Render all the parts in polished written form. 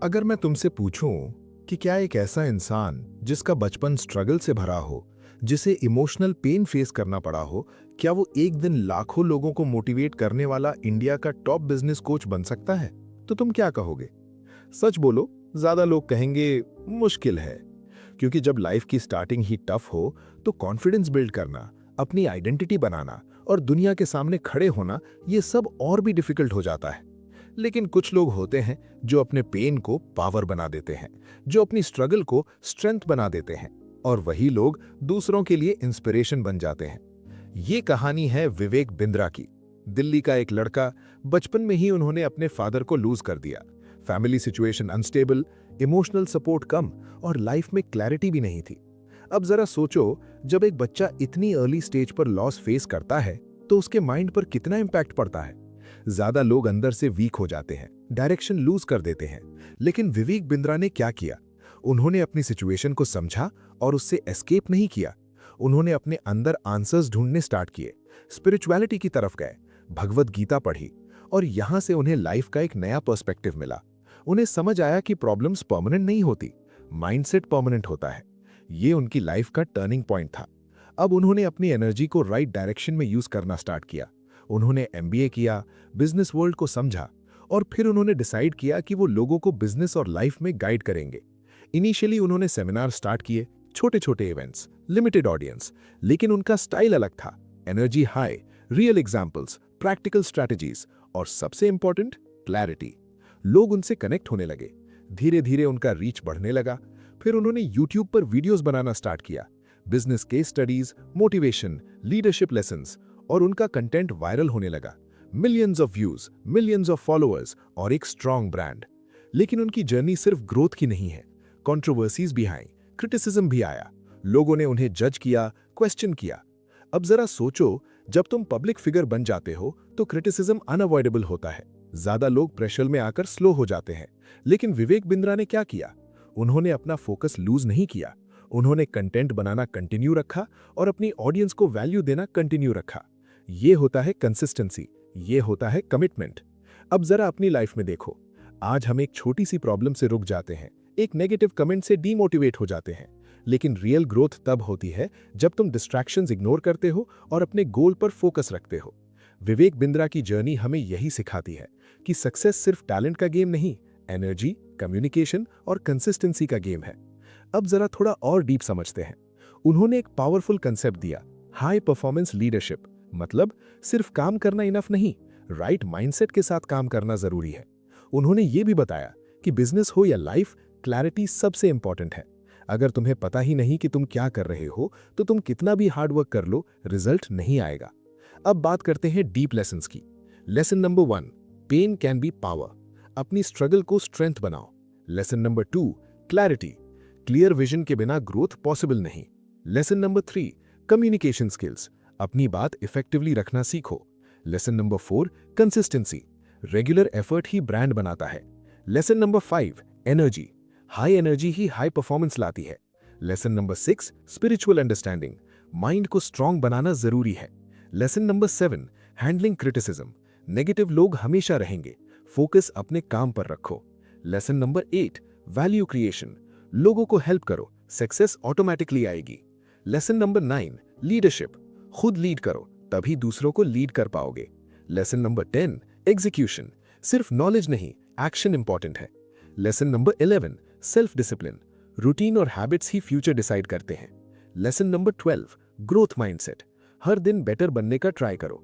अगर मैं तुमसे पूछूं कि क्या एक ऐसा इंसान जिसका बचपन स्ट्रगल से भरा हो, जिसे इमोशनल पेन फेस करना पड़ा हो, क्या वो एक दिन लाखों लोगों को मोटिवेट करने वाला इंडिया का टॉप बिजनेस कोच बन सकता है, तो तुम क्या कहोगे? सच बोलो, ज्यादा लोग कहेंगे मुश्किल है, क्योंकि जब लाइफ की स्टार्टिंग ही टफ हो तो कॉन्फिडेंस बिल्ड करना, अपनी आइडेंटिटी बनाना और दुनिया के सामने खड़े होना, ये सब और भी डिफिकल्ट हो जाता है। लेकिन कुछ लोग होते हैं जो अपने पेन को पावर बना देते हैं, जो अपनी स्ट्रगल को स्ट्रेंथ बना देते हैं, और वही लोग दूसरों के लिए इंस्पिरेशन बन जाते हैं। ये कहानी है विवेक बिंद्रा की। दिल्ली का एक लड़का, बचपन में ही उन्होंने अपने फादर को लूज कर दिया। Family situation unstable, emotional support कम और लाइफ में क्लैरिटी भी नहीं थी। अब जरा सोचो, जब एक बच्चा इतनी अर्ली स्टेज पर लॉस फेस करता है तो उसके माइंड पर कितना इंपैक्ट पड़ता है। ज्यादा लोग अंदर से वीक हो जाते हैं, डायरेक्शन लूज कर देते हैं। लेकिन विवेक बिंद्रा ने क्या किया? उन्होंने अपनी सिचुएशन को समझा और उससे एस्केप नहीं किया। उन्होंने अपने अंदर आंसर्स ढूंढने स्टार्ट किए, स्पिरिचुअलिटी की तरफ गए, भगवत गीता पढ़ी, और यहां से उन्हें लाइफ का एक नया पर्सपेक्टिव मिला। उन्हें समझ आया कि प्रॉब्लम्स परमानेंट नहीं होती, माइंडसेट परमानेंट होता है। ये उनकी लाइफ का टर्निंग पॉइंट था। अब उन्होंने अपनी एनर्जी को राइट डायरेक्शन में यूज करना स्टार्ट किया। उन्होंने एमबीए किया, बिजनेस वर्ल्ड को समझा, और फिर उन्होंने डिसाइड किया कि वो लोगों को बिजनेस और लाइफ में गाइड करेंगे। इनिशियली उन्होंने सेमिनार स्टार्ट किए, छोटे छोटे इवेंट्स, लिमिटेड ऑडियंस, लेकिन उनका स्टाइल अलग था। Energy high, real examples, practical strategies और सबसे इंपॉर्टेंट, क्लैरिटी। लोग उनसे कनेक्ट होने लगे। धीरे धीरे उनका रीच बढ़ने लगा। फिर उन्होंने यूट्यूब पर वीडियोस बनाना स्टार्ट किया, business case studies, motivation, leadership lessons, और उनका कंटेंट वायरल होने लगा। Millions of views, millions of followers और एक स्ट्रॉन्ग ब्रांड। लेकिन उनकी जर्नी सिर्फ ग्रोथ की नहीं है। कंट्रोवर्सीज भी आई, क्रिटिसिज्म भी आया। लोगों ने उन्हें जज किया, क्वेश्चन किया। अब जरा सोचो, जब तुम पब्लिक फिगर बन जाते हो तो क्रिटिसिज्म अनअवॉइडेबल होता है। ज्यादा लोग प्रेशर में आकर स्लो हो जाते हैं। लेकिन विवेक बिंद्रा ने क्या किया? उन्होंने अपना फोकस लूज नहीं किया। उन्होंने कंटेंट बनाना कंटिन्यू रखा और अपनी ऑडियंस को वैल्यू देना कंटिन्यू रखा। ये होता है कंसिस्टेंसी, ये होता है कमिटमेंट। अब जरा अपनी लाइफ में देखो, आज हम एक छोटी सी प्रॉब्लम से रुक जाते हैं, एक नेगेटिव कमेंट से डीमोटिवेट हो जाते हैं। लेकिन रियल ग्रोथ तब होती है जब तुम डिस्ट्रैक्शंस इग्नोर करते हो और अपने गोल पर फोकस रखते हो। विवेक बिंद्रा की जर्नी हमें यही सिखाती है कि सक्सेस सिर्फ टैलेंट का गेम नहीं, एनर्जी, कम्युनिकेशन और कंसिस्टेंसी का गेम है। अब जरा थोड़ा और डीप समझते हैं। उन्होंने एक पावरफुल कंसेप्ट दिया, हाई परफॉर्मेंस लीडरशिप। मतलब सिर्फ काम करना इनफ नहीं, राइट माइंडसेट के साथ काम करना जरूरी है। उन्होंने ये भी बताया कि बिजनेस हो या लाइफ, क्लैरिटी सबसे इंपॉर्टेंट है। अगर तुम्हें पता ही नहीं कि तुम क्या कर रहे हो तो तुम कितना भी हार्ड वर्क कर लो, रिजल्ट नहीं आएगा। अब बात करते हैं डीप लेसन्स की। Lesson number 1, pain can be power. अपनी स्ट्रगल को स्ट्रेंथ बनाओ। Lesson number 2, clarity. Clear vision के बिना ग्रोथ पॉसिबल नहीं। Lesson number 3, communication skills. अपनी बात इफेक्टिवली रखना सीखो। Lesson number 4, consistency. Regular effort ही ब्रांड बनाता है। Lesson number 5, energy. High energy ही हाई परफॉर्मेंस लाती है। Lesson number 6, spiritual understanding. Mind को स्ट्रांग बनाना जरूरी है। Lesson number 7, handling criticism. Negative लोग हमेशा रहेंगे, फोकस अपने काम पर रखो। Lesson number 8, value creation. लोगों को हेल्प करो, सक्सेस ऑटोमेटिकली आएगी। Lesson number 9, leadership. खुद लीड करो, तभी दूसरों को लीड कर पाओगे। Lesson number 10, execution. सिर्फ नॉलेज नहीं, एक्शन इंपॉर्टेंट है। Lesson number 11, self discipline. Routine और हैबिट्स ही फ्यूचर डिसाइड करते हैं। Lesson number 12, growth mindset. हर दिन बेटर बनने का ट्राई करो।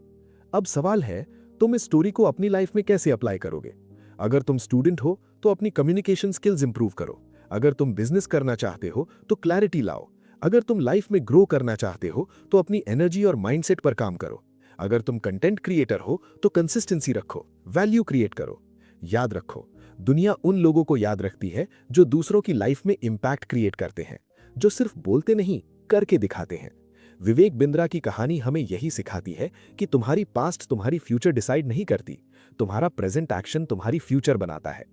अब सवाल है, तुम इस स्टोरी को अपनी लाइफ में कैसे अप्लाई करोगे? अगर तुम स्टूडेंट हो तो अपनी कम्युनिकेशन स्किल्स इंप्रूव करो। अगर तुम बिजनेस करना चाहते हो तो क्लैरिटी लाओ। अगर तुम लाइफ में ग्रो करना चाहते हो तो अपनी एनर्जी और माइंडसेट पर काम करो। अगर तुम कंटेंट क्रिएटर हो तो कंसिस्टेंसी रखो, वैल्यू क्रिएट करो। याद रखो, दुनिया उन लोगों को याद रखती है जो दूसरों की लाइफ में इंपैक्ट क्रिएट करते हैं, जो सिर्फ बोलते नहीं, करके दिखाते हैं। विवेक बिंद्रा की कहानी हमें यही सिखाती है कि तुम्हारी पास्ट तुम्हारी फ्यूचर डिसाइड नहीं करती, तुम्हारा प्रेजेंट एक्शन तुम्हारी फ्यूचर बनाता है।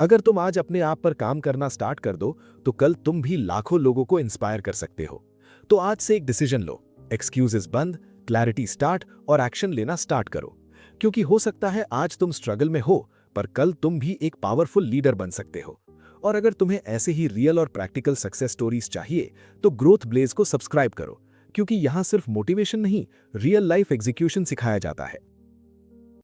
अगर तुम आज अपने आप पर काम करना स्टार्ट कर दो तो कल तुम भी लाखों लोगों को इंस्पायर कर सकते हो। तो आज से एक डिसीजन लो, एक्सक्यूजेस बंद, क्लैरिटी स्टार्ट और एक्शन लेना स्टार्ट करो। क्योंकि हो सकता है आज तुम स्ट्रगल में हो, पर कल तुम भी एक पावरफुल लीडर बन सकते हो। और अगर तुम्हें ऐसे ही रियल और प्रैक्टिकल सक्सेस स्टोरीज चाहिए तो ग्रोथ ब्लेज को सब्सक्राइब करो, क्योंकि यहाँ सिर्फ मोटिवेशन नहीं, रियल लाइफ एग्जीक्यूशन सिखाया जाता है।